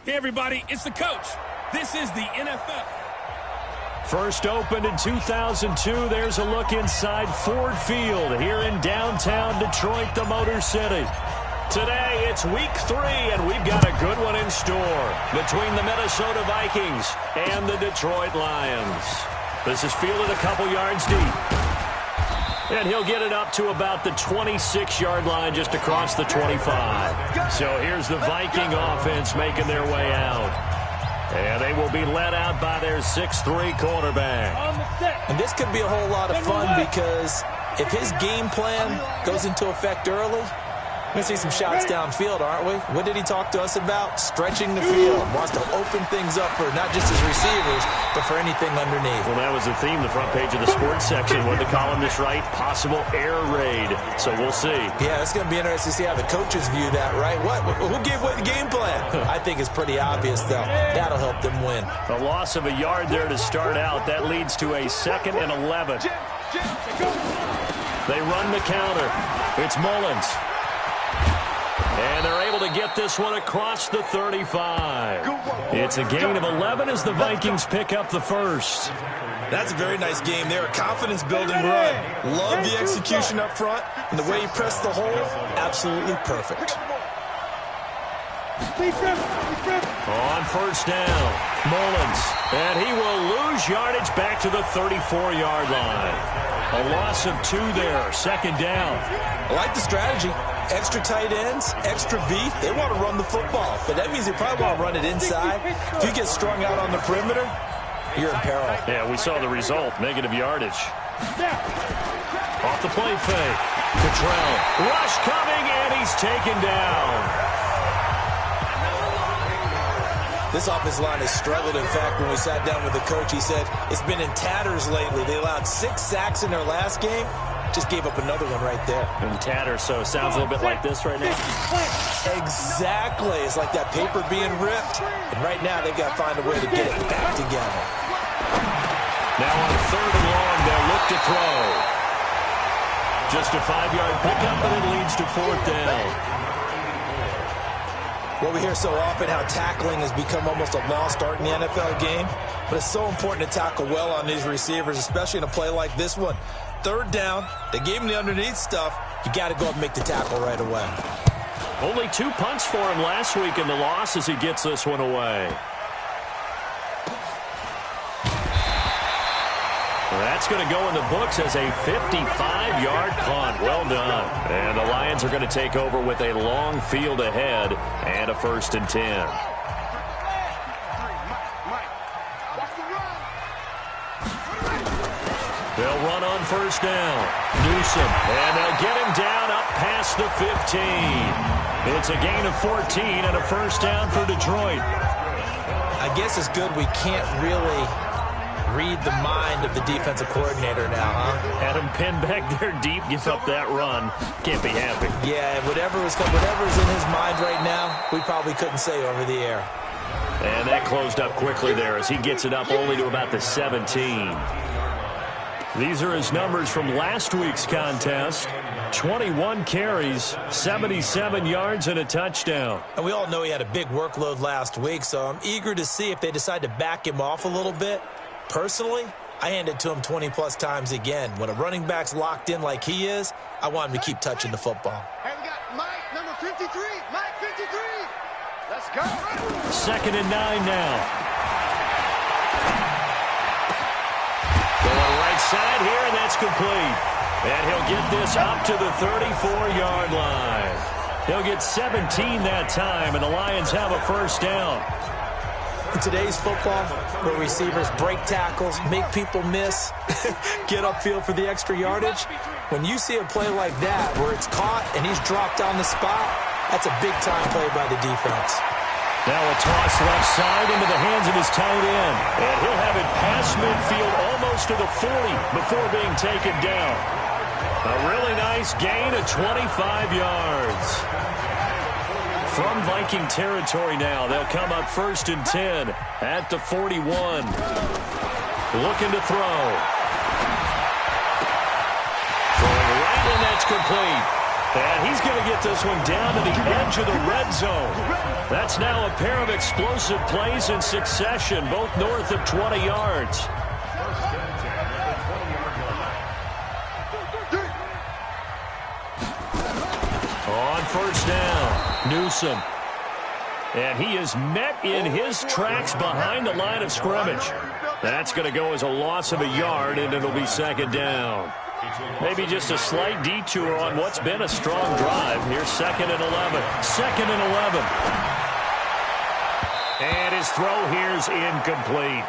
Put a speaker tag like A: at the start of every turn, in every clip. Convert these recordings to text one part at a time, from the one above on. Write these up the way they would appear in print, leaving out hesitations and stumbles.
A: Hey, everybody, it's the coach. This is the NFL.
B: First opened in 2002. There's a look inside Ford Field here in downtown Detroit, the Motor City. Today, it's week 3, and we've got a good one in store between the Minnesota Vikings and the Detroit Lions. This is fielded a couple yards deep. And he'll get it up to about the 26-yard line just across the 25. So here's the Viking offense making their way out. And they will be led out by their 6'3 quarterback.
C: And this could be a whole lot of fun because if his game plan goes into effect early, we're going to see some shots downfield, aren't we? What did he talk to us about? Stretching the field. Wants to open things up for not just his receivers, but for anything underneath.
B: Well, that was the theme, the front page of the sports section. What the columnist write? Possible air raid. So we'll see.
C: Yeah, it's going to be interesting to see how the coaches view that, right? Who gave away the game plan? I think it's pretty obvious, though. That'll help them win.
B: A loss of a yard there to start out. That leads to a 2nd and 11. They run the counter. It's Mullins. And they're able to get this one across the 35. It's a gain of 11 as the Vikings pick up the first.
C: That's a very nice game there. A confidence-building run. Love the execution up front. And the way he pressed the hole, absolutely perfect.
B: On first down, Mullins. And he will lose yardage back to the 34-yard line. A loss of 2 there, 2nd down.
C: I like the strategy. Extra tight ends, extra beef. They want to run the football, but that means they probably want to run it inside. If you get strung out on the perimeter, you're in peril.
B: Yeah, we saw the result, negative yardage. Off the play fake. Cottrell. Rush coming, and he's taken down.
C: This offensive line has struggled. In fact, when we sat down with the coach, he said it's been in tatters lately. They allowed 6 sacks in their last game. Just gave up another one right there.
B: In tatters, so it sounds a little bit like this right now.
C: Exactly. It's like that paper being ripped. And right now, they've got to find a way to get it back together.
B: Now on 3rd and long, they'll look to throw. Just a 5-yard pickup, and it leads to 4th down.
C: Well, we hear so often how tackling has become almost a lost art in the NFL game. But it's so important to tackle well on these receivers, especially in a play like this one. 3rd down, they gave him the underneath stuff. You got to go up and make the tackle right away.
B: Only 2 punts for him last week in the loss as he gets this one away. That's going to go in the books as a 55-yard punt. Well done. And the Lions are going to take over with a long field ahead and a 1st and 10. They'll run on 1st down. Newsom. And they'll get him down up past the 15. It's a gain of 14 and a 1st down for Detroit.
C: I guess it's good we can't really read the mind of the defensive coordinator now, huh?
B: Had him pinned back there deep, give up that run. Can't be happy.
C: Yeah, whatever's in his mind right now, we probably couldn't say over the air.
B: And that closed up quickly there as he gets it up only to about the 17. These are his numbers from last week's contest. 21 carries, 77 yards, and a touchdown.
C: And we all know he had a big workload last week, so I'm eager to see if they decide to back him off a little bit. Personally, I hand it to him 20-plus times again. When a running back's locked in like he is, I want him to keep touching the football.
D: Hey, we got Mike, number 53. Mike, 53. Let's go.
B: 2nd and 9 now. Going right side here, and that's complete. And he'll get this up to the 34-yard line. He'll get 17 that time, and the Lions have a 1st down.
C: In today's football, where receivers break tackles, make people miss, get upfield for the extra yardage, when you see a play like that where it's caught and he's dropped on the spot, that's a big-time play by the defense.
B: Now a toss left side into the hands of his tight end. And he'll have it past midfield almost to the 40 before being taken down. A really nice gain of 25 yards. From Viking territory now, they'll come up 1st and 10 at the 41. Looking to throw. Throwing right, and that's complete. And he's going to get this one down to the edge of the red zone. That's now a pair of explosive plays in succession, both north of 20 yards. On first down, Newsom. And he is met in his tracks behind the line of scrimmage. That's going to go as a loss of a yard, and it'll be second down. Maybe just a slight detour on what's been a strong drive. Here's 2nd and 11. 2nd and 11. And his throw here's incomplete.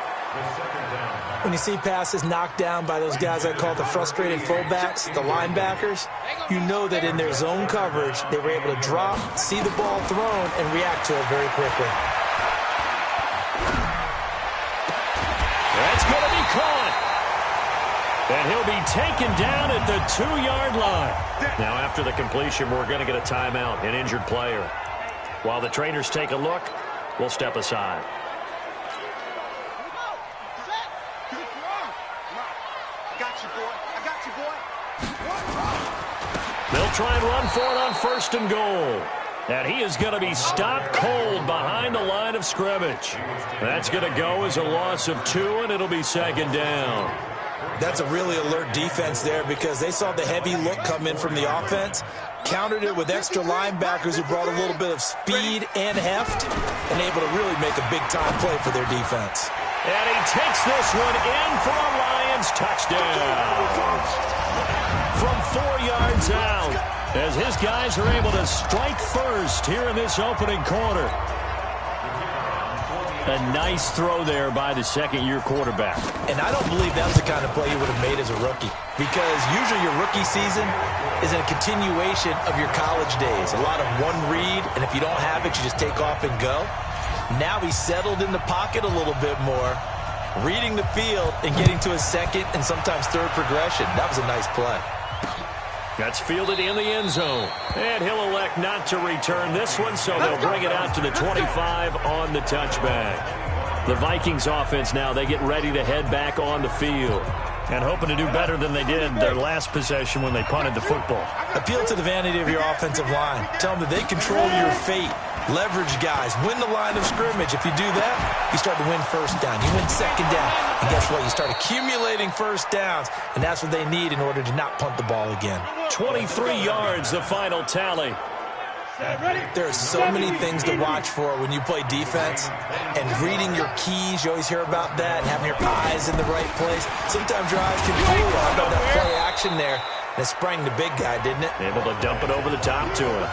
C: When you see passes knocked down by those guys I call the frustrated fullbacks, the linebackers, you know that in their zone coverage, they were able to drop, see the ball thrown, and react to it very quickly.
B: That's going to be caught. And he'll be taken down at the 2-yard line. Now, after the completion, we're going to get a timeout, an injured player. While the trainers take a look, we'll step aside. They'll try and run for it on 1st and goal. And he is going to be stopped cold behind the line of scrimmage. That's going to go as a loss of 2, and it'll be 2nd down.
C: That's a really alert defense there because they saw the heavy look come in from the offense, countered it with extra linebackers who brought a little bit of speed and heft, and able to really make a big-time play for their defense.
B: And he takes this one in for a Lions touchdown. From 4 yards out, as his guys are able to strike first here in this opening quarter. A nice throw there by the second-year quarterback.
C: And I don't believe that's the kind of play you would have made as a rookie, because usually your rookie season is a continuation of your college days. A lot of one read, and if you don't have it, you just take off and go. Now he's settled in the pocket a little bit more, reading the field and getting to his second and sometimes third progression. That was a nice play.
B: That's fielded in the end zone. And he'll elect not to return this one, so they'll bring it out to the 25 on the touchback. The Vikings offense now, they get ready to head back on the field. And hoping to do better than they did their last possession when they punted the football.
C: Appeal to the vanity of your offensive line. Tell them that they control your fate. Leverage guys. Win the line of scrimmage. If you do that, you start to win first down. You win second down. And guess what? You start accumulating first downs. And that's what they need in order to not punt the ball again.
B: 23 yards, the final tally.
C: There are so many things to watch for when you play defense. And reading your keys, you always hear about that. And having your eyes in the right place. Sometimes your eyes can fool you. How about that play action there? That sprang the big guy, didn't it?
B: Able to dump it over the top to him.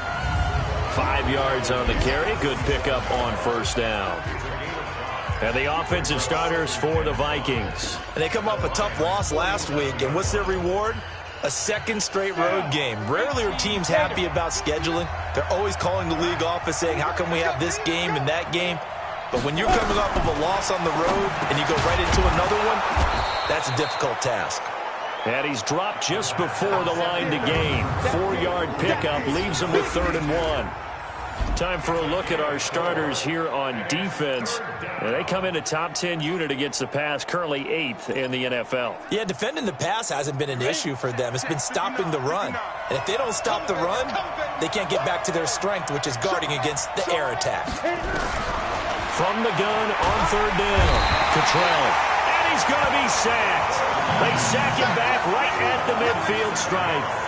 B: 5 yards on the carry. Good pickup on first down. And the offensive starters for the Vikings.
C: And they come off a tough loss last week. And what's their reward? A second straight road game. Rarely are teams happy about scheduling. They're always calling the league office saying, how come we have this game and that game? But when you're coming off of a loss on the road and you go right into another one, that's a difficult task.
B: And he's dropped just before the line to gain. 4-yard pickup leaves him with 3rd and 1. Time for a look at our starters here on defense. And they come in a top 10 unit against the pass, currently 8th in the NFL.
C: Yeah, defending the pass hasn't been an issue for them. It's been stopping the run. And if they don't stop the run, they can't get back to their strength, which is guarding against the air attack.
B: From the gun on 3rd down, Cottrell. And he's going to be sacked. They sack him back right at the midfield stripe.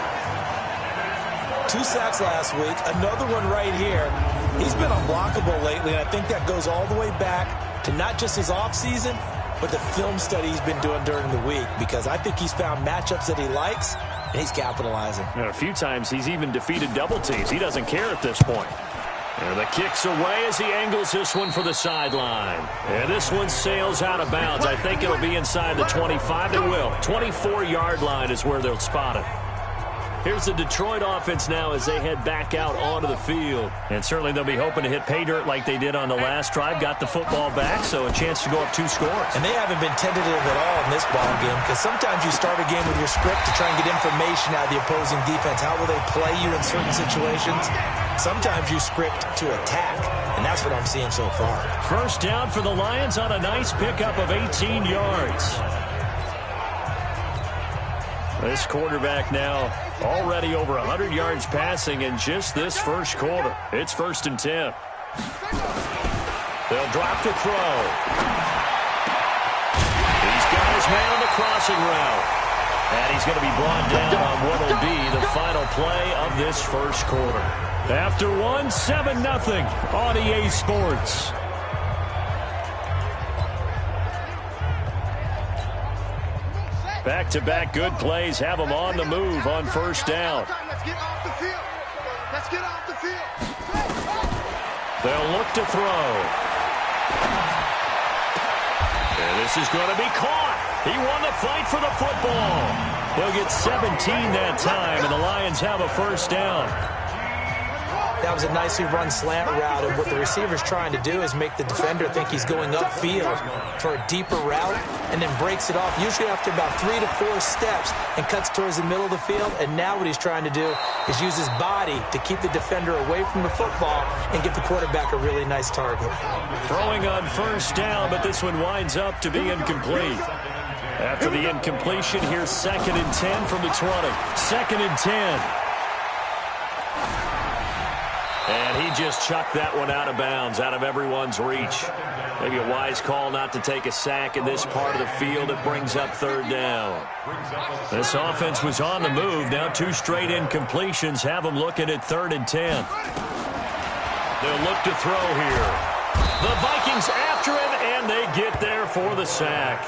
C: 2 sacks last week, another one right here. He's been unblockable lately, and I think that goes all the way back to not just his offseason, but the film study he's been doing during the week, because I think he's found matchups that he likes, and he's capitalizing.
B: And a few times he's even defeated double teams. He doesn't care at this point. And the kick's away as he angles this one for the sideline. And this one sails out of bounds. I think it'll be inside the 25. It will. 24-yard line is where they'll spot it. Here's the Detroit offense now as they head back out onto the field. And certainly they'll be hoping to hit pay dirt like they did on the last drive. Got the football back, so a chance to go up 2 scores.
C: And they haven't been tentative at all in this ball game, because sometimes you start a game with your script to try and get information out of the opposing defense. How will they play you in certain situations? Sometimes you script to attack, and that's what I'm seeing so far.
B: First down for the Lions on a nice pickup of 18 yards. This quarterback now already over 100 yards passing in just this first quarter. It's 1st and 10. They'll drop to throw. He's got his man on the crossing route. And he's going to be brought down on what will be the final play of this first quarter. After one, 7-0 on EA Sports. Back-to-back good plays have them on the move on first down.
D: Let's get off the field. Let's get off the field.
B: They'll look to throw. And this is going to be caught. He won the fight for the football. They'll get 17 that time, and the Lions have a first down.
C: That was a nicely run slant route, and what the receiver's trying to do is make the defender think he's going upfield for a deeper route and then breaks it off, usually after about 3 to 4 steps, and cuts towards the middle of the field. And now what he's trying to do is use his body to keep the defender away from the football and give the quarterback a really nice target.
B: Throwing on first down, but this one winds up to be incomplete. After the incompletion, here's 2nd and 10 from the 20. 2nd and 10. And he just chucked that one out of bounds, out of everyone's reach. Maybe a wise call not to take a sack in this part of the field. It brings up 3rd down. This offense was on the move. Now 2 straight incompletions have them looking at 3rd and 10. They'll look to throw here. The Vikings after him, and they get there for the sack.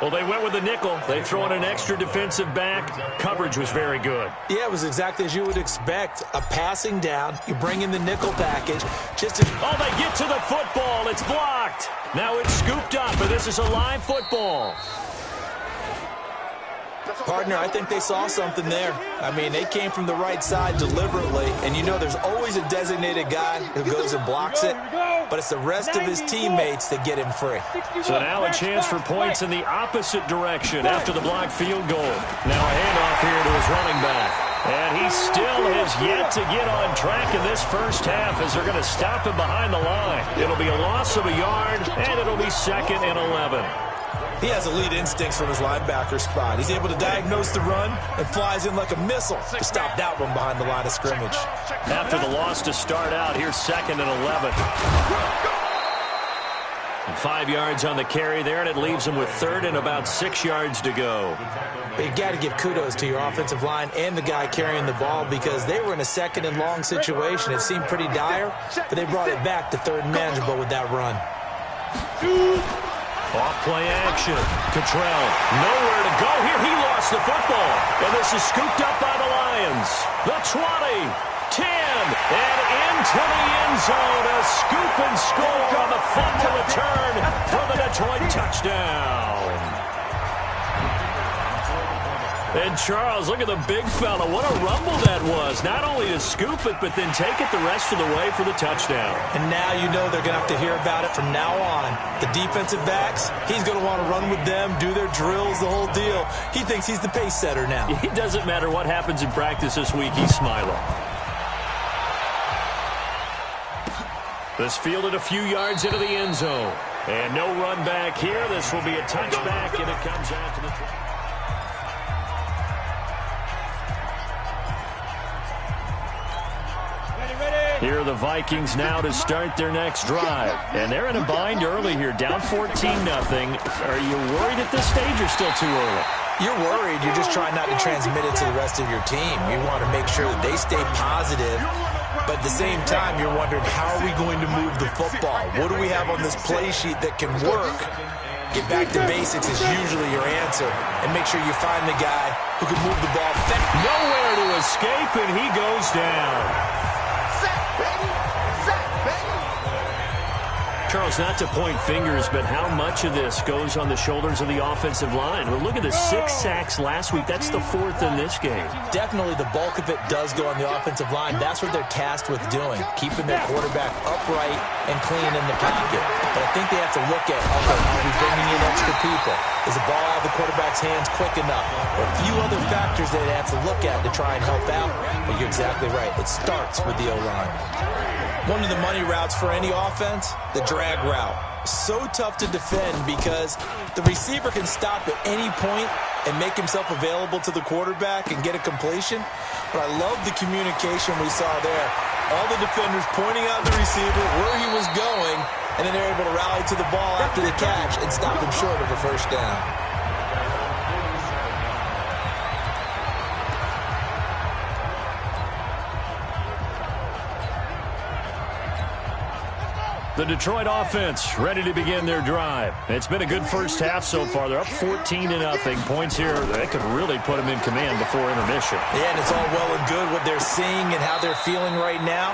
B: Well, they went with the nickel. They throw in an extra defensive back. Coverage was very good.
C: Yeah, it was exactly as you would expect. A passing down. You bring in the nickel package.
B: Oh, they get to the football. It's blocked. Now it's scooped up, and this is a live football.
C: Partner, I think they saw something there. I mean, they came from the right side deliberately, and you know there's always a designated guy who goes and blocks it, but it's the rest of his teammates that get him free.
B: So now a chance for points in the opposite direction after the blocked field goal. Now a handoff here to his running back. And he still has yet to get on track in this first half as they're going to stop him behind the line. It'll be a loss of a yard, and it'll be 2nd and 11.
C: He has elite instincts from his linebacker spot. He's able to diagnose the run and flies in like a missile to stop that one behind the line of scrimmage.
B: After the loss to start out, here's 2nd and 11. And 5 yards on the carry there, and it leaves him with 3rd and about 6 yards to go.
C: You got to give kudos to your offensive line and the guy carrying the ball because they were in a 2nd and long situation. It seemed pretty dire, but they brought it back to 3rd and manageable with that run.
B: Off-play action. Cottrell, nowhere to go here. He lost the football. And this is scooped up by the Lions. The 20, 10, and into the end zone. A scoop and score on the fumble return for the Detroit touchdown. And Charles, look at the big fella. What a rumble that was. Not only to scoop it, but then take it the rest of the way for the touchdown.
C: And now you know they're going to have to hear about it from now on. The defensive backs, he's going to want to run with them, do their drills, the whole deal. He thinks he's the pace setter now.
B: It doesn't matter what happens in practice this week. He's smiling. This fielded a few yards into the end zone. And no run back here. This will be a touchback, and it comes out to the... Here are the Vikings now to start their next drive. And they're in a bind early here, down 14-0. Are you worried at this stage or still too early?
C: You're worried. You're just trying not to transmit it to the rest of your team. You want to make sure that they stay positive. But at the same time, you're wondering, how are we going to move the football? What do we have on this play sheet that can work? Get back to basics is usually your answer. And make sure you find the guy who can move the ball.
B: Nowhere to escape, and he goes down. Charles, not to point fingers, but how much of this goes on the shoulders of the offensive line? Well, look at the 6 sacks last week. That's the 4th in this game.
C: Definitely the bulk of it does go on the offensive line. That's what they're tasked with doing, keeping their quarterback upright and clean in the pocket. But I think they have to look at, okay, are we bringing in extra people? Is the ball out of the quarterback's hands quick enough? There are a few other factors that they have to look at to try and help out. But you're exactly right. It starts with the O-line. One of the money routes for any offense, the drag route. so tough to defend because the receiver can stop at any point and make himself available to the quarterback and get a completion. But I love the communication we saw there. All the defenders pointing out the receiver, where he was going, and then they're able to rally to the ball after the catch and stop him short of a first down.
B: The Detroit offense ready to begin their drive. It's been a good first half so far. They're up 14-0. Points here, they could really put them in command before intermission.
C: Yeah, and it's all well and good what they're seeing and how they're feeling right now.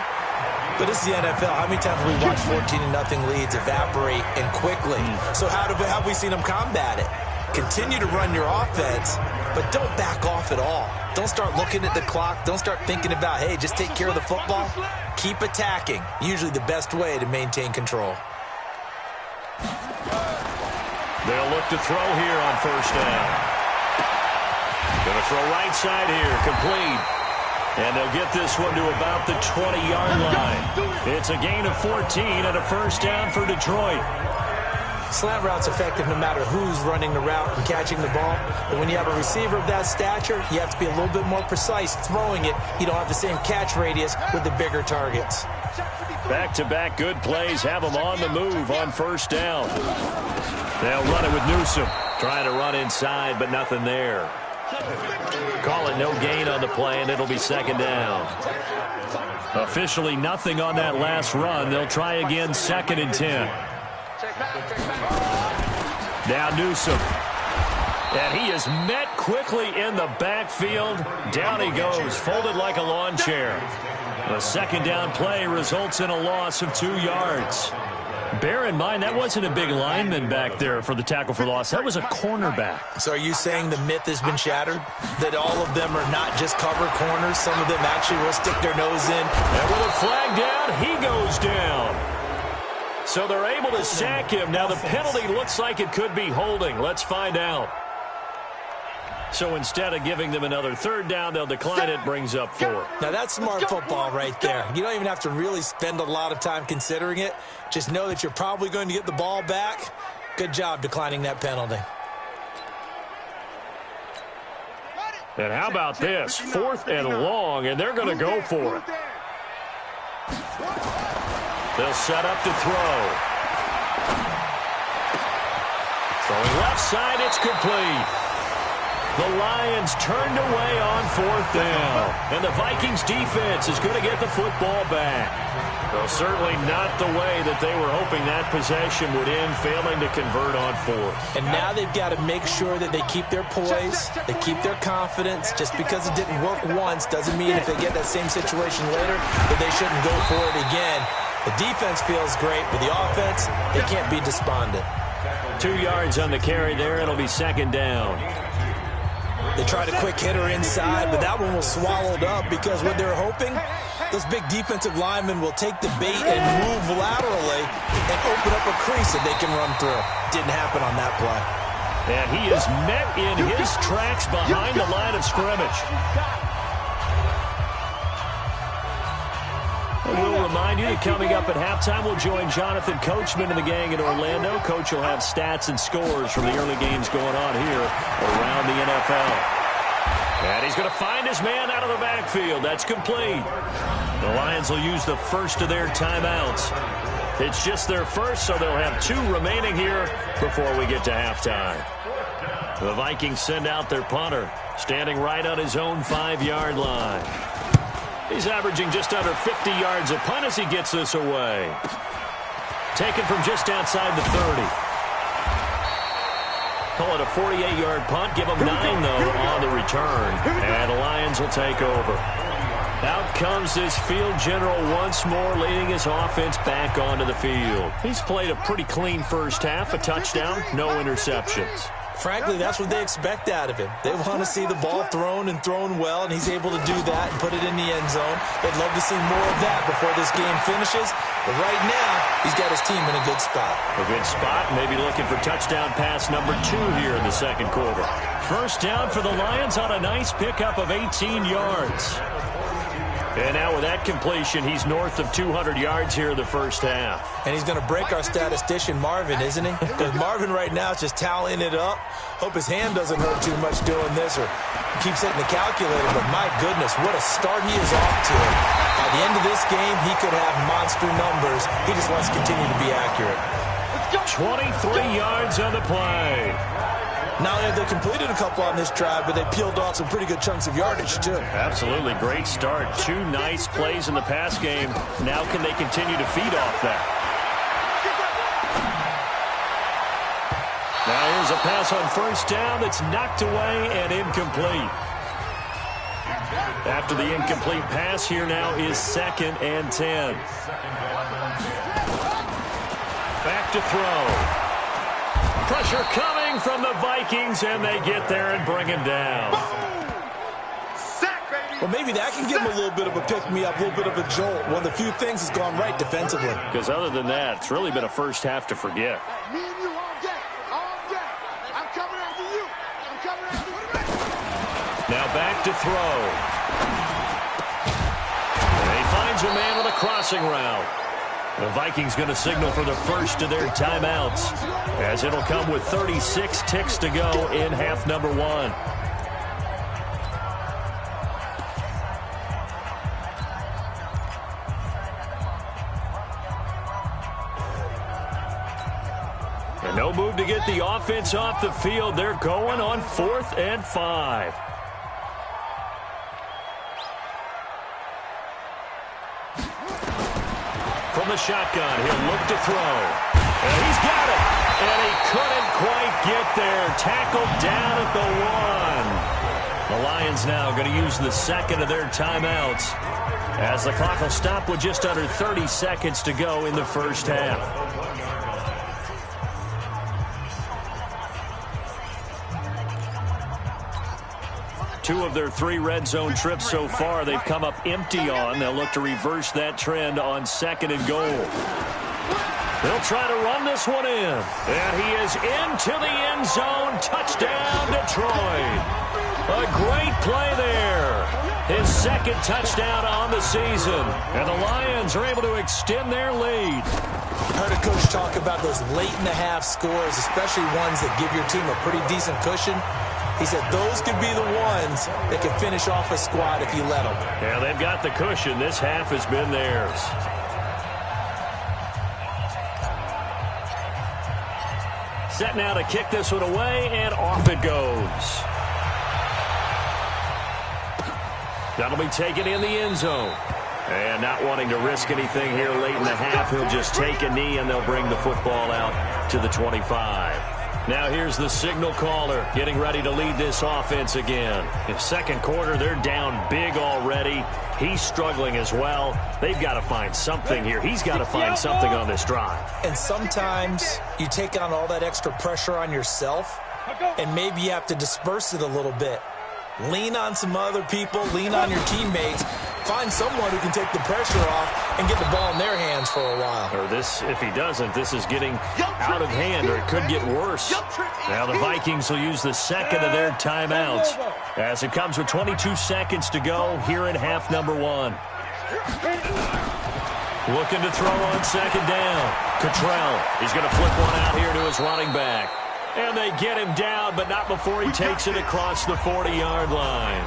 C: But this is the NFL. How many times have we watched 14-0 leads evaporate and quickly? So how have we seen them combat it? Continue to run your offense, but don't back off at all. Don't start looking at the clock. Don't start thinking about, hey, just take care of the football. Keep attacking. Usually the best way to maintain control.
B: They'll look to throw here on first down. Going to throw right side here, complete. And they'll get this one to about the 20-yard line. It's a gain of 14 and a first down for Detroit.
C: Slant route's effective no matter who's running the route and catching the ball. But when you have a receiver of that stature, you have to be a little bit more precise throwing it. You don't have the same catch radius with the bigger targets.
B: Back-to-back good plays have them on the move on first down. They'll run it with Newsom. Trying to run inside, but nothing there. Call it no gain on the play, and it'll be second down. Officially nothing on that last run. They'll try again, 2nd and 10. Now Newsom. And he is met quickly in the backfield. Down he goes, folded like a lawn chair. The second down play results in a loss of 2 yards. Bear in mind, that wasn't a big lineman back there for the tackle for loss. That was a cornerback.
C: So are you saying the myth has been shattered? That all of them are not just cover corners? Some of them actually will stick their nose in?
B: And with a flag down, he goes down. So they're able to sack him. Now the penalty looks like it could be holding. Let's find out. So instead of giving them another third down, they'll decline it. Brings up 4.
C: Now that's smart football right there. You don't even have to really spend a lot of time considering it. Just know that you're probably going to get the ball back. Good job declining that penalty.
B: And how about this? 4th and long, and they're going to go for it. They'll set up to throw. Throwing left side, it's complete. The Lions turned away on 4th down. And the Vikings defense is going to get the football back. Well, certainly not the way that they were hoping that possession would end, failing to convert on 4th.
C: And now they've got to make sure that they keep their poise, they keep their confidence. Just because it didn't work once doesn't mean if they get that same situation later that they shouldn't go for it again. The defense feels great, but the offense, they can't be despondent.
B: 2 yards on the carry there. It'll be second down.
C: They tried a quick hitter inside, but that one was swallowed up because what they're hoping, those big defensive linemen will take the bait and move laterally and open up a crease that they can run through. Didn't happen on that play.
B: And he is met in his tracks behind the line of scrimmage. We'll remind you that coming up at halftime, we'll join Jonathan Coachman and the gang in Orlando. Coach will have stats and scores from the early games going on here around the NFL. And he's going to find his man out of the backfield. That's complete. The Lions will use the first of their timeouts. It's just their first, so they'll have 2 remaining here before we get to halftime. The Vikings send out their punter, standing right on his own 5-yard line. He's averaging just under 50 yards a punt as he gets this away. Taken from just outside the 30. Call it a 48-yard punt. Give him 9, though, on the return. And the Lions will take over. Out comes this field general once more, leading his offense back onto the field. He's played a pretty clean first half, a touchdown, no interceptions.
C: Frankly, that's what they expect out of him. They want to see the ball thrown and thrown well, and he's able to do that and put it in the end zone. They'd love to see more of that before this game finishes. But right now, he's got his team in a good spot.
B: A good spot, maybe looking for touchdown pass number 2 here in the second quarter. First down for the Lions on a nice pickup of 18 yards. And now with that completion, he's north of 200 yards here in the first half.
C: And he's going to break our statistician, Marvin, isn't he? Because Marvin right now is just tallying it up. Hope his hand doesn't hurt too much doing this or keeps hitting the calculator. But my goodness, what a start he is off to. By the end of this game, he could have monster numbers. He just wants to continue to be accurate.
B: 23 yards on the play.
C: Not only have they completed a couple on this drive, but they peeled off some pretty good chunks of yardage, too.
B: Absolutely. Great start. 2 nice plays in the pass game. Now can they continue to feed off that? Now here's a pass on first down that's knocked away and incomplete. After the incomplete pass, here now is 2nd and 10. Back to throw. Pressure coming from the Vikings, and they get there and bring him down.
C: Well, maybe that can give him a little bit of a pick-me-up, a little bit of a jolt. One of the few things that's gone right defensively.
B: Because other than that, it's really been a first half to forget.
D: Me and you all day, all day. I'm coming after you. I'm coming after you.
B: Now back to throw. And he finds a man on the crossing route. The Vikings going to signal for the first of their timeouts, as it'll come with 36 ticks to go in half number 1. And no move to get the offense off the field. They're going on 4th and 5. From the shotgun, he'll look to throw. And he's got it. And he couldn't quite get there. Tackled down at the 1. The Lions now going to use the second of their timeouts, as the clock will stop with just under 30 seconds to go in the first half. Two of their 3 red zone trips so far, they've come up empty on. They'll look to reverse that trend on 2nd and goal. They'll try to run this one in. And he is into the end zone. Touchdown, Detroit. A great play there. His 2nd touchdown on the season. And the Lions are able to extend their lead.
C: I heard a coach talk about those late-in-the-half scores, especially ones that give your team a pretty decent cushion. He said those could be the ones that can finish off a squad if you let them.
B: Yeah, they've got the cushion. This half has been theirs. Set now to kick this one away, and off it goes. That'll be taken in the end zone. And not wanting to risk anything here late in the half, he'll just take a knee, and they'll bring the football out to the 25. Now here's the signal caller getting ready to lead this offense again. In 2nd quarter, they're down big already. He's struggling as well. They've got to find something here. He's got to find something on this drive.
C: And sometimes you take on all that extra pressure on yourself, and maybe you have to disperse it a little bit. Lean on some other people, lean on your teammates. Find someone who can take the pressure off and get the ball in their hands for a while.
B: Or this, if he doesn't, this is getting out of hand, or it could get worse. Now the Vikings will use the 2nd of their timeouts, as it comes with 22 seconds to go here in half number 1. Looking to throw on 2nd down. Cottrell, he's going to flip one out here to his running back. And they get him down, but not before he takes it across the 40-yard line.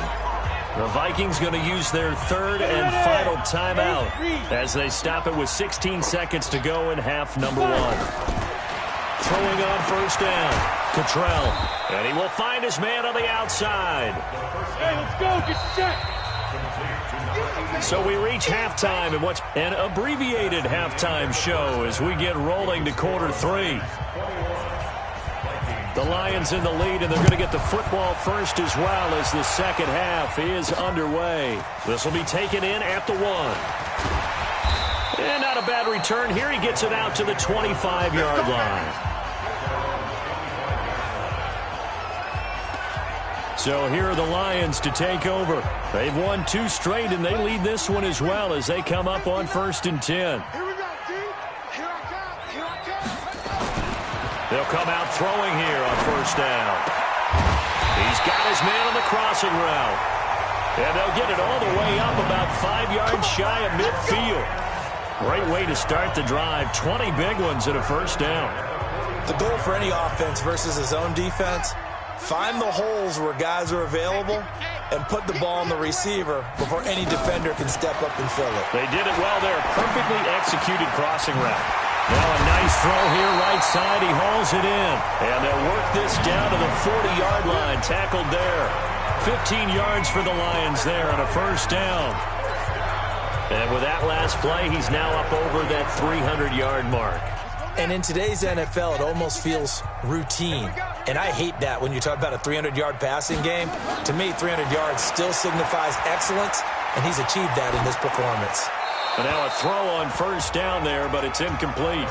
B: The Vikings going to use their 3rd and final timeout as they stop it with 16 seconds to go in half number 1. Throwing on first down, Cottrell. And he will find his man on the outside.
A: Hey, let's go. Get set.
B: So we reach halftime in what's an abbreviated halftime show as we get rolling to quarter 3. The Lions in the lead, and they're going to get the football first as well as the 2nd half is underway. This will be taken in at the 1. And not a bad return. Here he gets it out to the 25-yard line. So here are the Lions to take over. They've won 2 straight, and they lead this one as well as they come up on 1st and 10. They'll come out throwing here on first down. He's got his man on the crossing route. And they'll get it all the way up about 5 yards shy of midfield. Great way to start the drive. 20 big ones and a first down.
C: The goal for any offense versus his own defense, find the holes where guys are available and put the ball on the receiver before any defender can step up and fill it.
B: They did it well there. Perfectly executed crossing route. Now a nice throw here, right side. He hauls it in. And they'll work this down to the 40-yard line. Tackled there. 15 yards for the Lions there and a first down. And with that last play, he's now up over that 300-yard mark.
C: And in today's NFL, it almost feels routine. And I hate that when you talk about a 300-yard passing game. To me, 300 yards still signifies excellence, and he's achieved that in this performance.
B: And now a throw on first down there, but it's incomplete.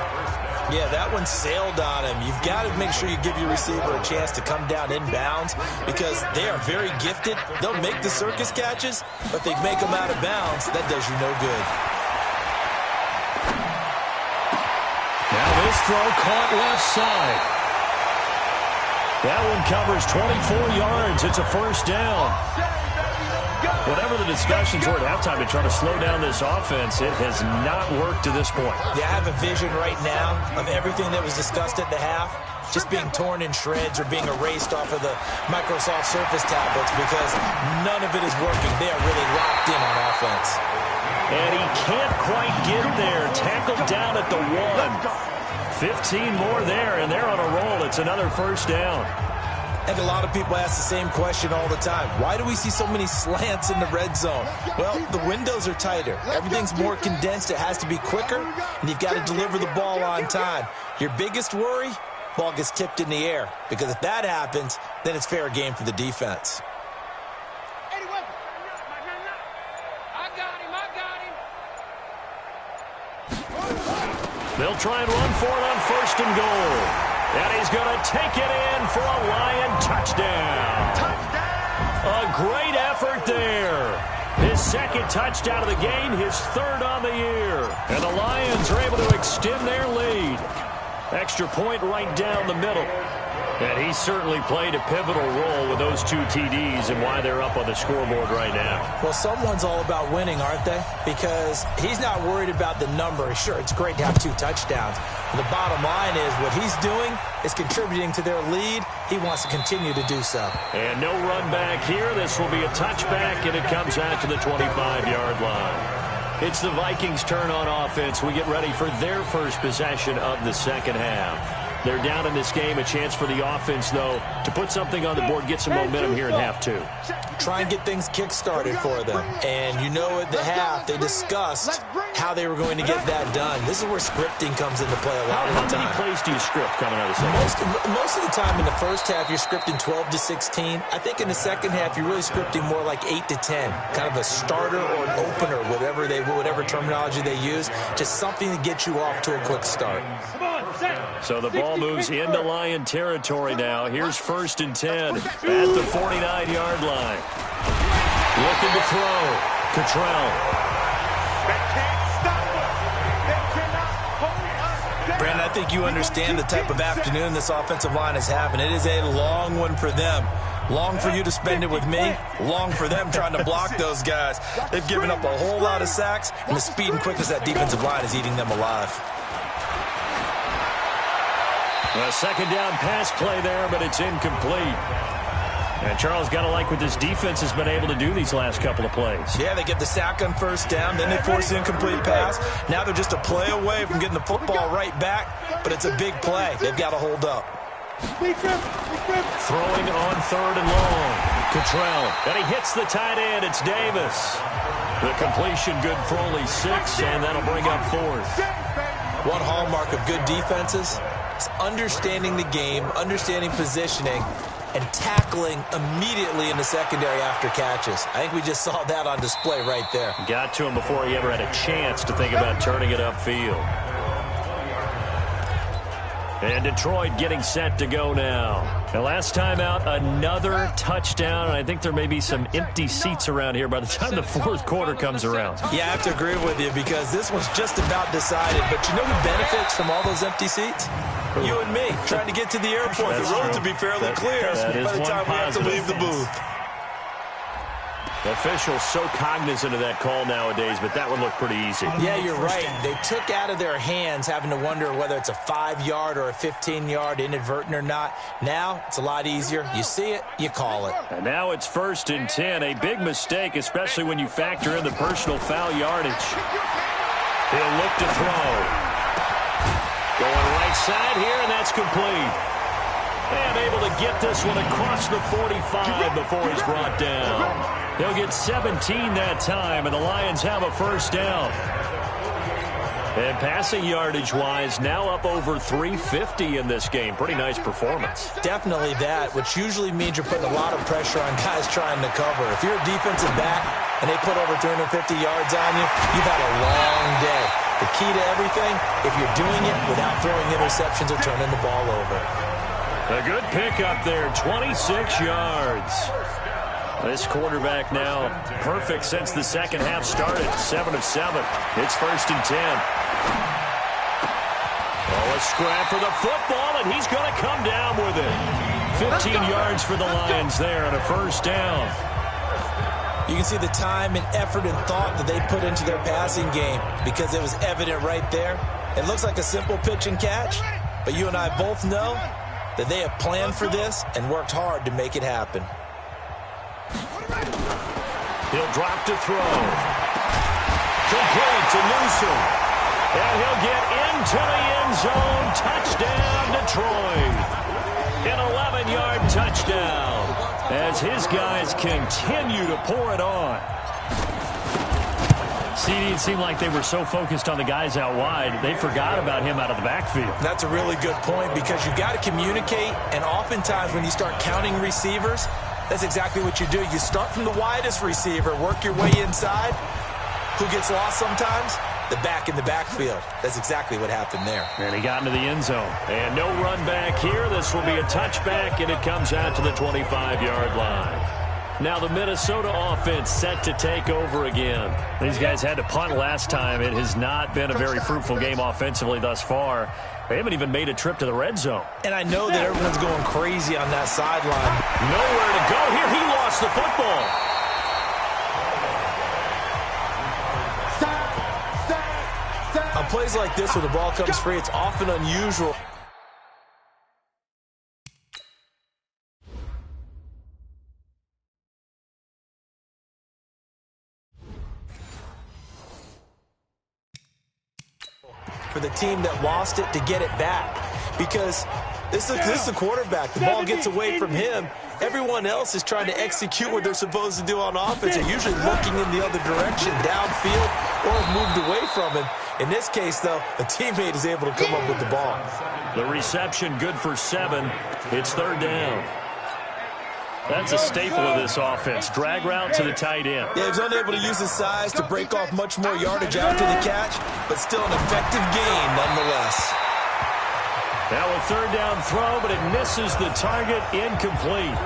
C: Yeah, that one sailed on him. You've got to make sure you give your receiver a chance to come down inbounds because they are very gifted. They'll make the circus catches, but they make them out of bounds. That does you no good.
B: Now this throw caught left side. That one covers 24 yards. It's a first down. Whatever the discussions were at halftime to try to slow down this offense, it has not worked to this point.
C: Yeah, I have a vision right now of everything that was discussed at the half just being torn in shreds or being erased off of the Microsoft Surface tablets because none of it is working. They are really locked in on offense.
B: And he can't quite get there. Tackled down at the 1. 15 more there, and they're on a roll. It's another first down.
C: And a lot of people ask the same question all the time. Why do we see so many slants in the red zone? Well, the windows are tighter. Everything's more condensed. It has to be quicker, and you've got to deliver the ball on time. Your biggest worry, ball gets tipped in the air. Because if that happens, then it's fair game for the defense.
B: They'll try and run for it on first and goal. And he's going to take it in for a Lion touchdown. A great effort there. His second touchdown of the game, his third on the year. And the Lions are able to extend their lead. Extra point right down the middle. And he certainly played a pivotal role with those 2 TDs and why they're up on the scoreboard right now.
C: Well, someone's all about winning, aren't they? Because he's not worried about the number. Sure, it's great to have 2 touchdowns. But the bottom line is what he's doing is contributing to their lead. He wants to continue to do so.
B: And no run back here. This will be a touchback, and it comes out to the 25-yard line. It's the Vikings' turn on offense. We get ready for their first possession of the second half. They're down in this game. A chance for the offense, though, to put something on the board, get some momentum here in half 2.
C: Try and get things kick-started for them. And you know at the half, they discussed how they were going to get that done. This is where scripting comes into play a lot of the time.
B: How many plays do you script coming out of the second half?
C: Most of the time in the first half, you're scripting 12 to 16. I think in the second half, you're really scripting more like 8 to 10. Kind of a starter or an opener, whatever terminology they use. Just something to get you off to a quick start.
B: So the ball moves into Lion territory now. Here's first and 10 at the 49-yard line. Looking to throw. Cottrell.
C: Brandon, I think you understand the type of afternoon this offensive line is having. It is a long one for them. Long for you to spend it with me. Long for them trying to block those guys. They've given up a whole lot of sacks, and the speed and quickness of that defensive line is eating them alive.
B: A second down pass play there, but it's incomplete. And Charles, got to like what this defense has been able to do these last couple of plays.
C: Yeah, they get the sack on first down, then they force the incomplete pass. Now they're just a play away from getting the football right back, but it's a big play. They've got to hold up.
B: Throwing on third and long. Cottrell. And he hits the tight end. It's Davis. The completion good for only 6, and that'll bring up fourth.
C: One hallmark of good defenses is understanding the game, understanding positioning, and tackling immediately in the secondary after catches. I think we just saw that on display right there.
B: Got to him before he ever had a chance to think about turning it upfield. And Detroit getting set to go now. The last time out, another touchdown. And I think there may be some empty seats around here by the time the fourth quarter comes around.
C: Yeah, I have to agree with you because this one's just about decided. But you know who benefits from all those empty seats? You and me, trying to get to the airport. The road to be fairly clear by the time we have to leave the booth.
B: Officials so cognizant of that call nowadays, but that one looked pretty easy.
C: Yeah, you're right. They took out of their hands having to wonder whether it's a 5-yard or a 15-yard, inadvertent or not. Now, it's a lot easier. You see it, you call it.
B: And now it's 1st and 10. A big mistake, especially when you factor in the personal foul yardage. He'll look to throw. Going right side here, and that's complete. And able to get this one across the 45 before he's brought down. He'll get 17 that time, and the Lions have a first down. And passing yardage-wise, now up over 350 in this game. Pretty nice performance.
C: Definitely that, which usually means you're putting a lot of pressure on guys trying to cover. If you're a defensive back and they put over 350 yards on you, you've had a long day. The key to everything, if you're doing it without throwing interceptions or turning the ball over.
B: A good pickup there, 26 yards. This quarterback now perfect since the second half started, 7 of 7. It's 1st and 10. Oh, a scrap for the football, and he's going to come down with it. 15 yards for the Lions there on a first down.
C: You can see the time and effort and thought that they put into their passing game because it was evident right there. It looks like a simple pitch and catch, but you and I both know that they have planned for this and worked hard to make it happen.
B: He'll drop to throw. Complete to Newsom. And he'll get into the end zone. Touchdown, Detroit. An 11-yard touchdown as his guys continue to pour it on. CD, it seemed like they were so focused on the guys out wide, they forgot about him out of the backfield.
C: That's a really good point because you've got to communicate, and oftentimes when you start counting receivers, that's exactly what you do. You start from the widest receiver, work your way inside. Who gets lost sometimes? The back in the backfield. That's exactly what happened there.
B: And he got into the end zone. And no run back here. This will be a touchback, and it comes out to the 25-yard line. Now the Minnesota offense set to take over again. These guys had to punt last time. It has not been a very fruitful game offensively thus far. They haven't even made a trip to the red zone.
C: And I know that everyone's going crazy on that sideline.
B: Nowhere to go here. He lost the football.
C: On plays like this, when the ball comes free, it's often unusual. For the team that lost it to get it back, because this is the quarterback. The ball gets away from him. Everyone else is trying to execute what they're supposed to do on offense. They're usually looking in the other direction, downfield, or have moved away from him. In this case, though, a teammate is able to come up with the ball.
B: The reception good for 7. It's 3rd down. That's a staple of this offense. Drag route to the tight end.
C: Yeah, he was unable to use his size to break off much more yardage after the catch, but still an effective gain nonetheless.
B: Now a 3rd down throw, but it misses the target, incomplete.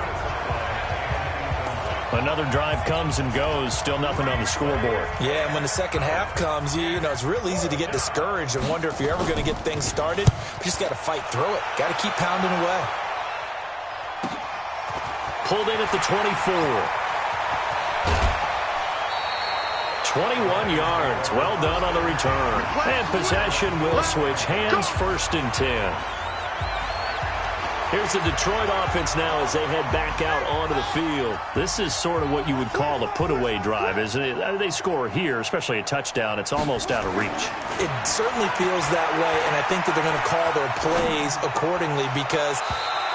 B: Another drive comes and goes, still nothing on the scoreboard.
C: Yeah, and when the second half comes, you know, it's real easy to get discouraged and wonder if you're ever going to get things started. You just got to fight through it. Got to keep pounding away.
B: Pulled in at the 24. 21 yards. Well done on the return. And possession will switch hands, 1st and 10. Here's the Detroit offense now as they head back out onto the field. This is sort of what you would call a put-away drive, isn't it? They score here, especially a touchdown. It's almost out of reach.
C: It certainly feels that way, and I think that they're going to call their plays accordingly because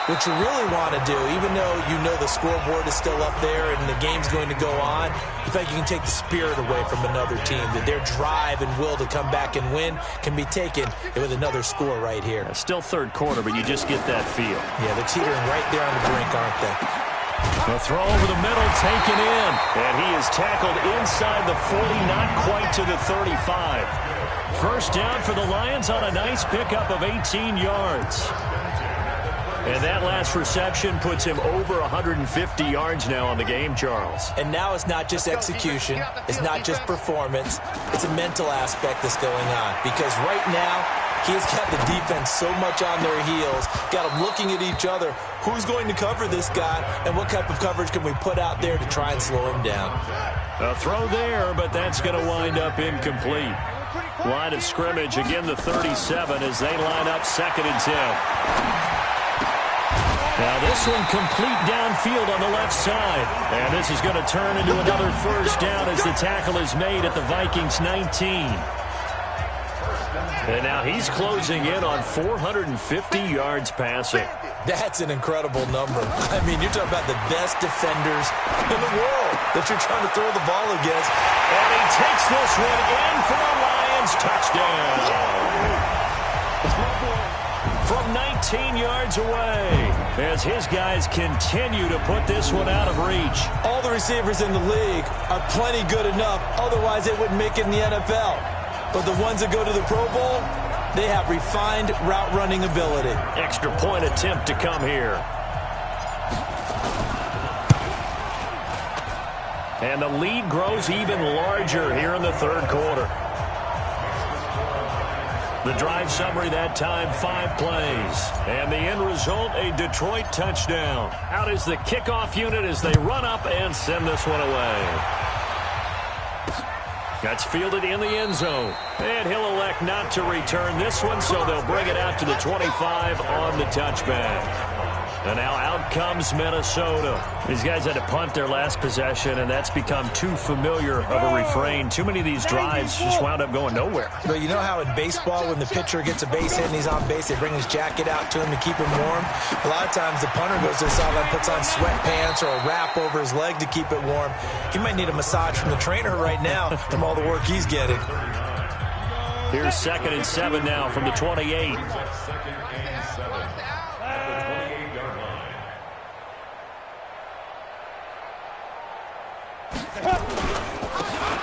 C: what you really want to do, even though you know the scoreboard is still up there and the game's going to go on, you think you can take the spirit away from another team, that their drive and will to come back and win can be taken with another score right here.
B: Still 3rd quarter, but you just get that feel.
C: Yeah, they're teetering right there on the brink, aren't they?
B: The throw over the middle, taken in. And he is tackled inside the 40, not quite to the 35. First down for the Lions on a nice pickup of 18 yards. And that last reception puts him over 150 yards now on the game, Charles.
C: And now it's not just execution. It's not just performance. It's a mental aspect that's going on. Because right now, He's got the defense so much on their heels, got them looking at each other. Who's going to cover this guy, and what type of coverage can we put out there to try and slow him down?
B: A throw there, but that's going to wind up incomplete. Line of scrimmage, again the 37 as they line up 2nd and 10. Now this one complete downfield on the left side. And this is going to turn into another first down as the tackle is made at the Vikings 19. And now he's closing in on 450 yards passing.
C: That's an incredible number. I mean, you're talking about the best defenders in the world that you're trying to throw the ball against.
B: And he takes this one in for a Lions touchdown. From 19 yards away, as his guys continue to put this one out of reach.
C: All the receivers in the league are plenty good enough, otherwise they wouldn't make it in the NFL. But the ones that go to the Pro Bowl, they have refined route running ability.
B: Extra point attempt to come here. And the lead grows even larger here in the 3rd quarter. The drive summary that time, 5 plays. And the end result, a Detroit touchdown. Out is the kickoff unit as they run up and send this one away. That's fielded in the end zone. And he'll elect not to return this one, so they'll bring it out to the 25 on the touchback. And now out comes Minnesota. These guys had to punt their last possession, and that's become too familiar of a refrain. Too many of these drives just wound up going nowhere.
C: But you know how in baseball, when the pitcher gets a base hit and he's on base, they bring his jacket out to him to keep him warm? A lot of times the punter goes to the sideline, puts on sweatpants or a wrap over his leg to keep it warm. He might need a massage from the trainer right now from all the work he's getting.
B: Here's 2nd and 7 now from the 28.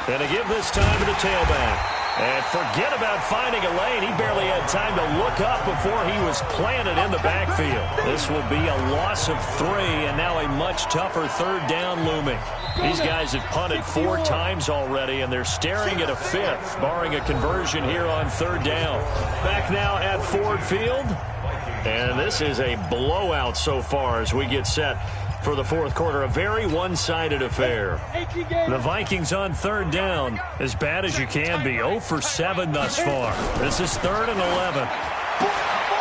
B: And to give this time to the tailback. And forget about finding a lane. He barely had time to look up before he was planted in the backfield. This will be a loss of 3, and now a much tougher 3rd down looming. These guys have punted 4 times already, and they're staring at a 5th, barring a conversion here on 3rd down. Back now at Ford Field. And this is a blowout so far as we get set for the 4th quarter. A very one-sided affair. The Vikings on 3rd down, as bad as you can be. 0 for 7 thus far. This is 3rd and 11.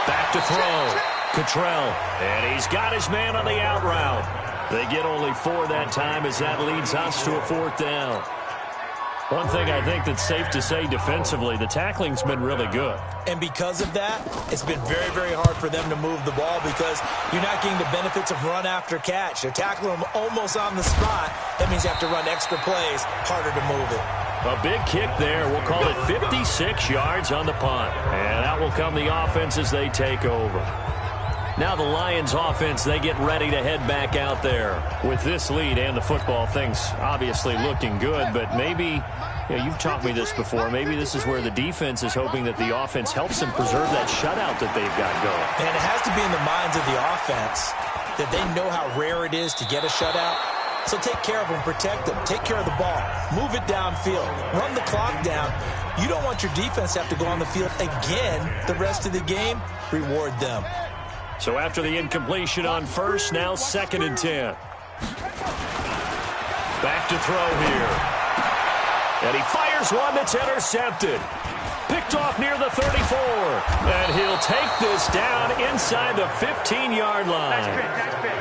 B: Back to throw. Cottrell. And he's got his man on the out route. They get only 4 that time as that leads us to a 4th down. One thing I think that's safe to say defensively, the tackling's been really good.
C: And because of that, it's been very, very hard for them to move the ball because you're not getting the benefits of run after catch. They're tackling them almost on the spot. That means you have to run extra plays, harder to move it.
B: A big kick there. We'll call it 56 yards on the punt. And out will come the offense as they take over. Now the Lions offense, they get ready to head back out there. With this lead and the football, things obviously looking good, but maybe, you've taught me this before, maybe this is where the defense is hoping that the offense helps them preserve that shutout that they've got going.
C: And it has to be in the minds of the offense that they know how rare it is to get a shutout. So take care of them, protect them, take care of the ball, move it downfield, run the clock down. You don't want your defense to have to go on the field again the rest of the game. Reward them.
B: So after the incompletion on 1st, now 2nd and 10. Back to throw here. And he fires one that's intercepted. Picked off near the 34. And he'll take this down inside the 15-yard line.
A: That's big.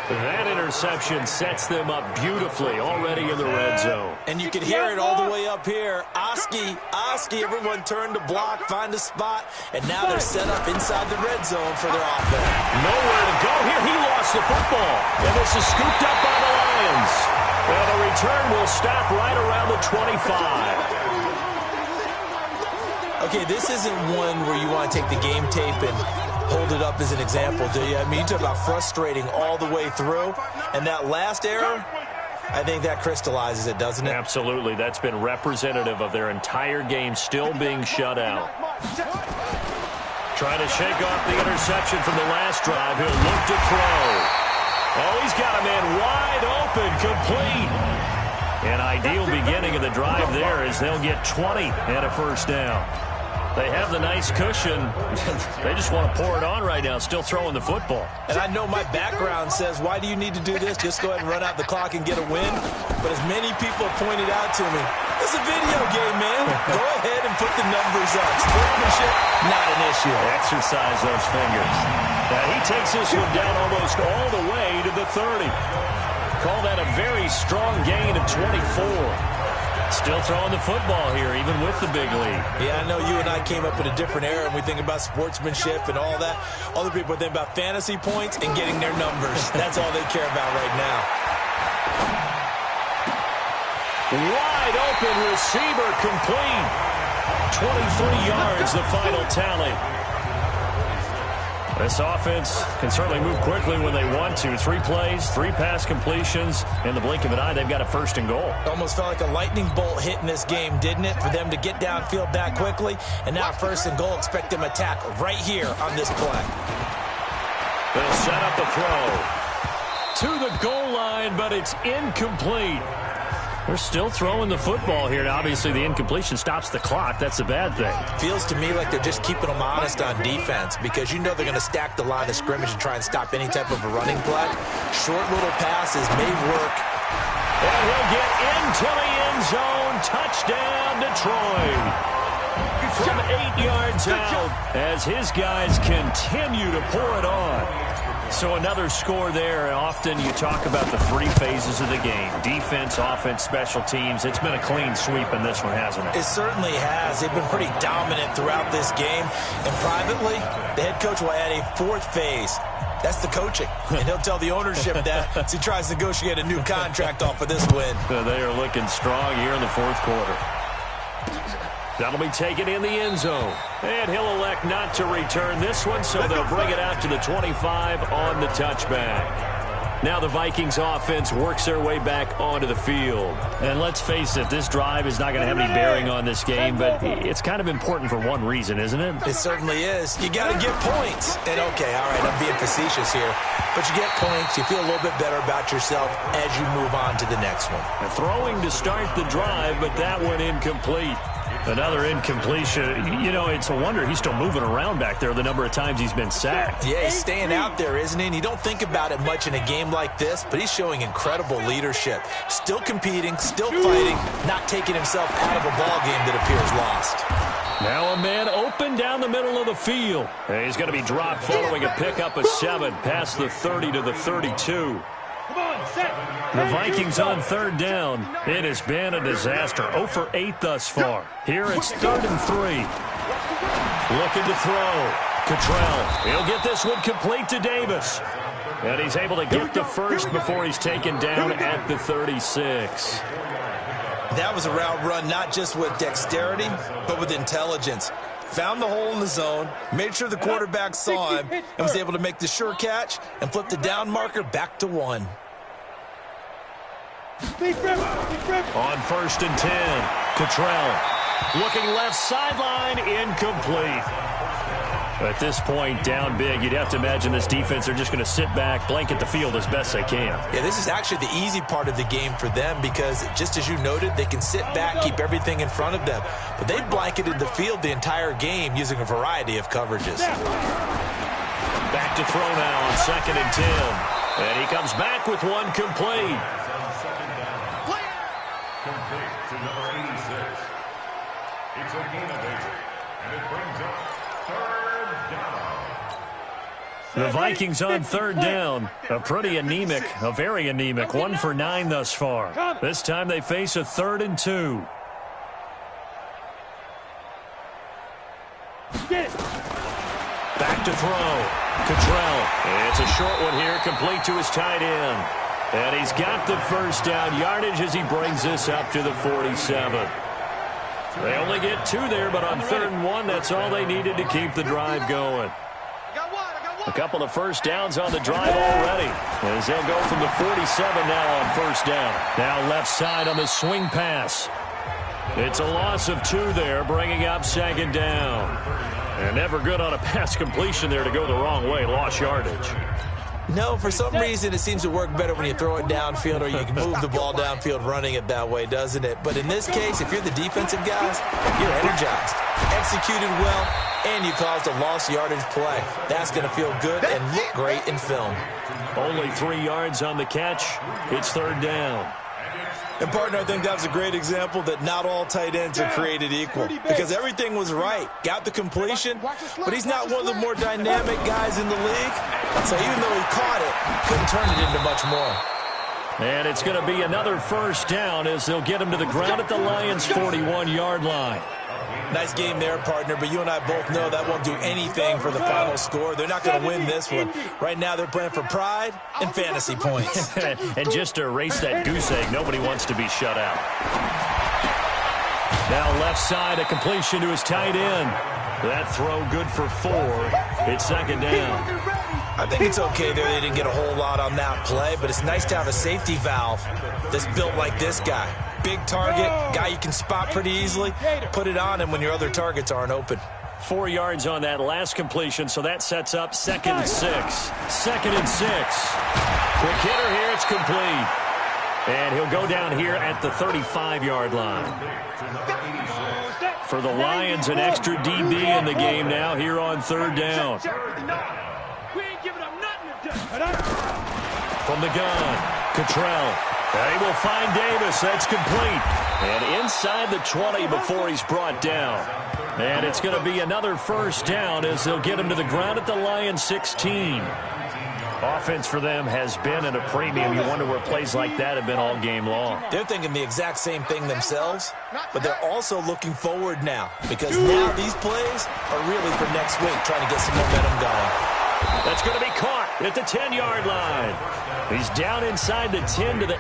B: That interception sets them up beautifully already in the red zone.
C: And you can hear it all the way up here. Oski, everyone turned to block, find a spot, and now they're set up inside the red zone for their offense.
B: Nowhere to go here. He lost the football. And this is scooped up by the Lions. And the return will stop right around the 25.
C: Okay, this isn't one where you want to take the game tape and hold it up as an example, do you? I mean, you talk about frustrating all the way through. And that last error, I think that crystallizes it, doesn't it?
B: Absolutely. That's been representative of their entire game still being shut out. Trying to shake off the interception from the last drive. He'll look to throw. Oh, he's got a man wide open, complete. An ideal beginning of the drive there as they'll get 20 and a first down. They have the nice cushion. They just want to pour it on right now, still throwing the football.
C: And I know my background says, why do you need to do this? Just go ahead and run out the clock and get a win. But as many people have pointed out to me, it's a video game, man. Go ahead and put the numbers up. Sportsmanship, not an issue.
B: Exercise those fingers. Now he takes this one down almost all the way to the 30. Call that a very strong gain of 24. Still throwing the football here, even with the big lead.
C: Yeah, I know you and I came up in a different era, and we think about sportsmanship and all that. Other people think about fantasy points and getting their numbers. That's all they care about right now.
B: Wide open receiver complete. 23 yards, the final tally. This offense can certainly move quickly when they want to. 3 plays, 3 pass completions. In the blink of an eye, they've got a first and goal.
C: Almost felt like a lightning bolt hit in this game, didn't it? For them to get downfield that quickly. And now first and goal, expect them to attack right here on this play.
B: They'll set up the throw to the goal line, but it's incomplete. They're still throwing the football here. Now, obviously, the incompletion stops the clock. That's a bad thing.
C: Feels to me like they're just keeping them honest on defense because you know they're going to stack the line of scrimmage and try and stop any type of a running play. Short little passes may work.
B: And he'll get into the end zone. Touchdown, Detroit. From 8 yards out as his guys continue to pour it on. So another score there. Often you talk about the 3 phases of the game. Defense, offense, special teams. It's been a clean sweep in this one, hasn't it?
C: It certainly has. They've been pretty dominant throughout this game. And privately, the head coach will add a 4th phase. That's the coaching. And he'll tell the ownership that as he tries to negotiate a new contract off of this win.
B: They are looking strong here in the 4th quarter. That'll be taken in the end zone. And he'll elect not to return this one, so they'll bring it out to the 25 on the touchback. Now the Vikings offense works their way back onto the field. And let's face it, this drive is not going to have any bearing on this game, but it's kind of important for one reason, isn't it?
C: It certainly is. You got to get points. And okay, all right, I'm being facetious here. But you get points, you feel a little bit better about yourself as you move on to the next one.
B: Throwing to start the drive, but that one incomplete. Another incompletion. You know, it's a wonder he's still moving around back there the number of times he's been sacked.
C: Yeah, he's staying out there, isn't he? And you don't think about it much in a game like this, but he's showing incredible leadership. Still competing, still fighting, not taking himself out of a ball game that appears lost.
B: Now a man open down the middle of the field. And he's going to be dropped following a pickup of 7 past the 30 to the 32. The Vikings on 3rd down. It has been a disaster. 0 for 8 thus far. Here it's 3rd and 3. Looking to throw. Cottrell. He'll get this one complete to Davis. And he's able to get the first before he's taken down at the 36.
C: That was a route run not just with dexterity, but with intelligence. Found the hole in the zone, made sure the quarterback saw him, and was able to make the sure catch and flip the down marker back to 1.
B: On 1st and 10, Cottrell looking left sideline, incomplete. At this point, down big, you'd have to imagine this defense are just going to sit back, blanket the field as best they can.
C: Yeah, this is actually the easy part of the game for them because, just as you noted, they can sit back, keep everything in front of them. But they've blanketed the field the entire game using a variety of coverages.
B: Back to throw now on 2nd and 10. And he comes back with one complete.
A: Complete to number 86. It's an innovator, and it brings up 3rd down.
B: The Vikings on 3rd down. A pretty anemic, a very anemic. 1 for 9 thus far. This time they face a 3rd and 2. Back to throw. Cottrell. It's a short one here, complete to his tight end. And he's got the first down yardage as he brings this up to the 47. They only get 2 there, but on 3rd and 1, that's all they needed to keep the drive going. A couple of first downs on the drive already, as they'll go from the 47 now on 1st down. Now left side on the swing pass. It's a loss of 2 there, bringing up 2nd down. And never good on a pass completion there to go the wrong way. Lost yardage.
C: No, for some reason it seems to work better when you throw it downfield or you can move the ball downfield running it that way, doesn't it? But in this case, if you're the defensive guys, you're energized, executed well, and you caused a lost yardage play. That's going to feel good and look great in film.
B: Only 3 yards on the catch. It's third down.
C: And, partner, I think that was a great example that not all tight ends are created equal because everything was right. Got the completion, but he's not one of the more dynamic guys in the league. So even though he caught it, couldn't turn it into much more.
B: And it's going to be another first down as they'll get him to the ground at the Lions' 41-yard line.
C: Nice game there, partner, but you and I both know that won't do anything for the final score. They're not going to win this one. Right now they're playing for pride and fantasy points.
B: And just to erase that goose egg, nobody wants to be shut out. Now left side, a completion to his tight end. That throw good for 4. It's second down.
C: I think it's okay there. They didn't get a whole lot on that play, but it's nice to have a safety valve that's built like this guy. Big target, guy you can spot pretty easily. Put it on him when your other targets aren't open.
B: 4 yards on that last completion, so that sets up 2nd and 6. 2nd and 6. Quick hitter here, it's complete. And he'll go down here at the 35-yard line. For the Lions, an extra DB in the game now here on third down. From the gun, Cottrell. He will find Davis. That's complete. And inside the 20 before he's brought down. And it's going to be another first down as they'll get him to the ground at the Lions' 16. Offense for them has been at a premium. You wonder where plays like that have been all game long.
C: They're thinking the exact same thing themselves, but they're also looking forward now because now these plays are really for next week, trying to get some momentum going.
B: That's going to be caught at the 10-yard line. He's down inside the 10 to the 8,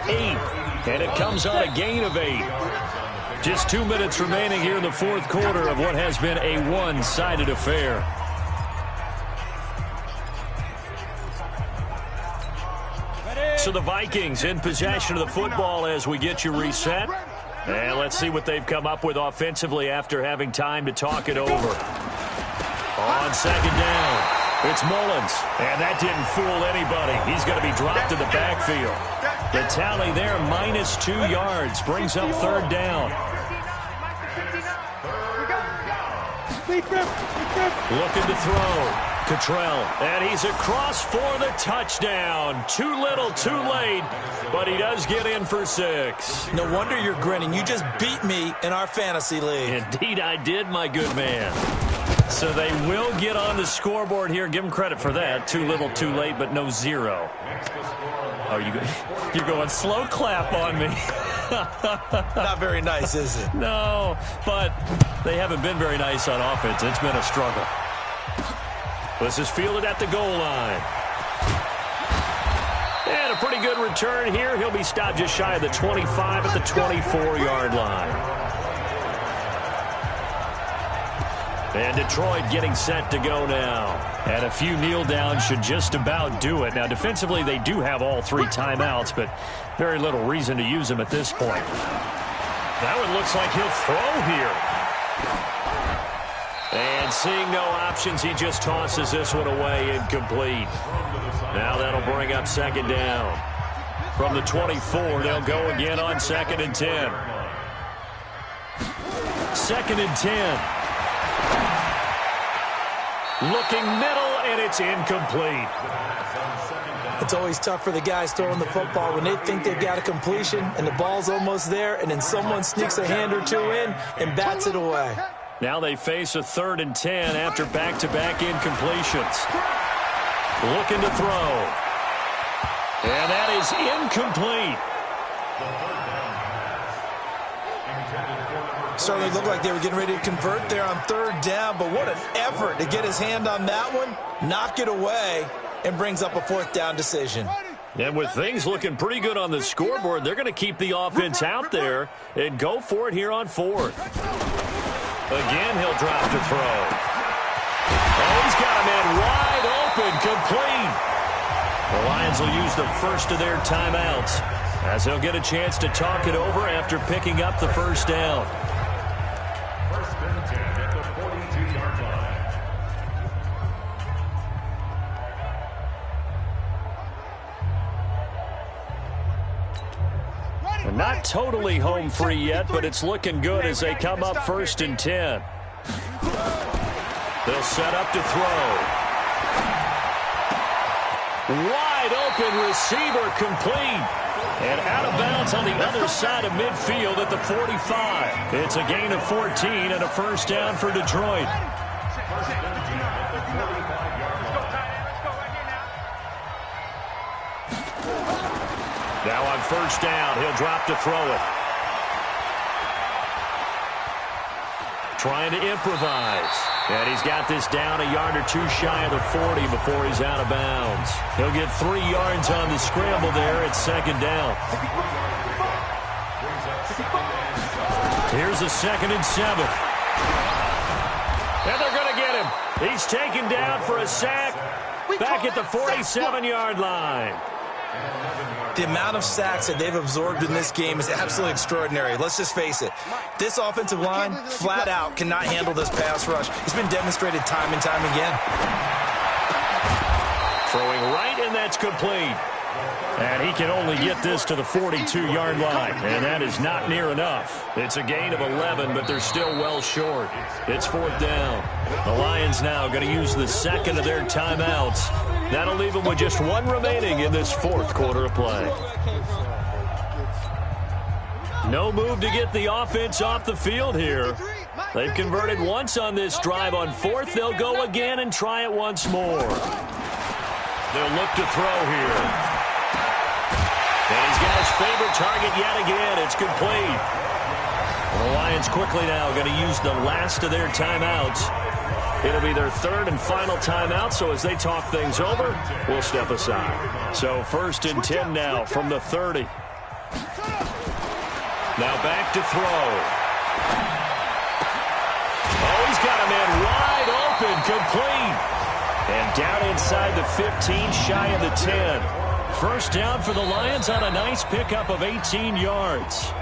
B: and it comes on a gain of 8. Just 2 minutes remaining here in the fourth quarter of what has been a one-sided affair. So the Vikings in possession of the football as we get you reset. And let's see what they've come up with offensively after having time to talk it over. On second down. It's Mullins, and that didn't fool anybody. He's going to be dropped in the backfield. The tally there, -2 yards, brings up third down. Looking to throw. Cottrell, and he's across for the touchdown. Too little, too late, but he does get in for 6.
C: No wonder you're grinning. You just beat me in our fantasy league.
B: Indeed I did, my good man. So they will get on the scoreboard here. Give them credit for that. Too little, too late, but no 0. Oh, you're going slow clap on me.
C: Not very nice, is it?
B: No, but they haven't been very nice on offense. It's been a struggle. This is fielded at the goal line. And a pretty good return here. He'll be stopped just shy of the 25 at the 24-yard line. And Detroit getting set to go now. And a few kneel downs should just about do it. Now, defensively, they do have all 3 timeouts, but very little reason to use them at this point. That one looks like he'll throw here. And seeing no options, he just tosses this one away, incomplete. Now that'll bring up second down. From the 24, they'll go again on 2nd and 10. 2nd and 10. Looking middle, and it's incomplete.
C: It's always tough for the guys throwing the football when they think they've got a completion and the ball's almost there, and then someone sneaks a hand or 2 in and bats it away.
B: Now they face a 3rd and 10 after back-to-back incompletions. Looking to throw. And that is incomplete.
C: Certainly looked like they were getting ready to convert there on 3rd down, but what an effort to get his hand on that one, knock it away, and brings up a 4th down decision.
B: And with things looking pretty good on the scoreboard, they're going to keep the offense out there and go for it here on 4th. Again, he'll drop to throw. Oh, he's got a man wide open, complete. The Lions will use the first of their timeouts as they'll get a chance to talk it over after picking up the first down.
A: First and 10 at the 42-yard line.
B: Not totally home free yet, but it's looking good as they come up 1st and 10. They'll set up to throw. Wide open receiver complete. And out of bounds on the other side of midfield at the 45. It's a gain of 14 and a first down for Detroit. Now on first down, he'll drop to throw it. Trying to improvise. And he's got this down a yard or two shy of the 40 before he's out of bounds. He'll get 3 yards on the scramble there at 2nd down. Here's a 2nd and 7. And they're going to get him. He's taken down for a sack back at the 47-yard line.
C: The amount of sacks that they've absorbed in this game is absolutely extraordinary. Let's just face it. This offensive line, flat out, cannot handle this pass rush. It's been demonstrated time and time again.
B: Throwing right, and that's complete. And he can only get this to the 42-yard line, and that is not near enough. It's a gain of 11, but they're still well short. It's 4th down. The Lions now going to use the 2nd of their timeouts. That'll leave them with just 1 remaining in this 4th quarter of play. No move to get the offense off the field here. They've converted once on this drive. On 4th, they'll go again and try it once more. They'll look to throw here. And he's got his favorite target yet again. It's complete. The Lions quickly now going to use the last of their timeouts. It'll be their 3rd and final timeout, so as they talk things over, we'll step aside. So 1st and 10 now from the 30. Now back to throw. Oh, he's got a man wide open, complete. And down inside the 15, shy of the 10. First down for the Lions on a nice pickup of 18 yards.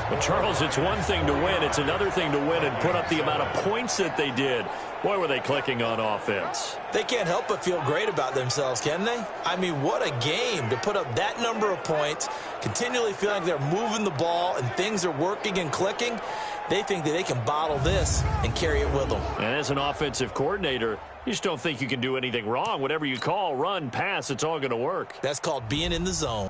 B: But, Charles, it's one thing to win. It's another thing to win and put up the amount of points that they did. Boy, were they clicking on offense.
C: They can't help but feel great about themselves, can they? I mean, what a game to put up that number of points, continually feeling like they're moving the ball and things are working and clicking. They think that they can bottle this and carry it with them.
B: And as an offensive coordinator, you just don't think you can do anything wrong. Whatever you call, run, pass, it's all going to work.
C: That's called being in the zone.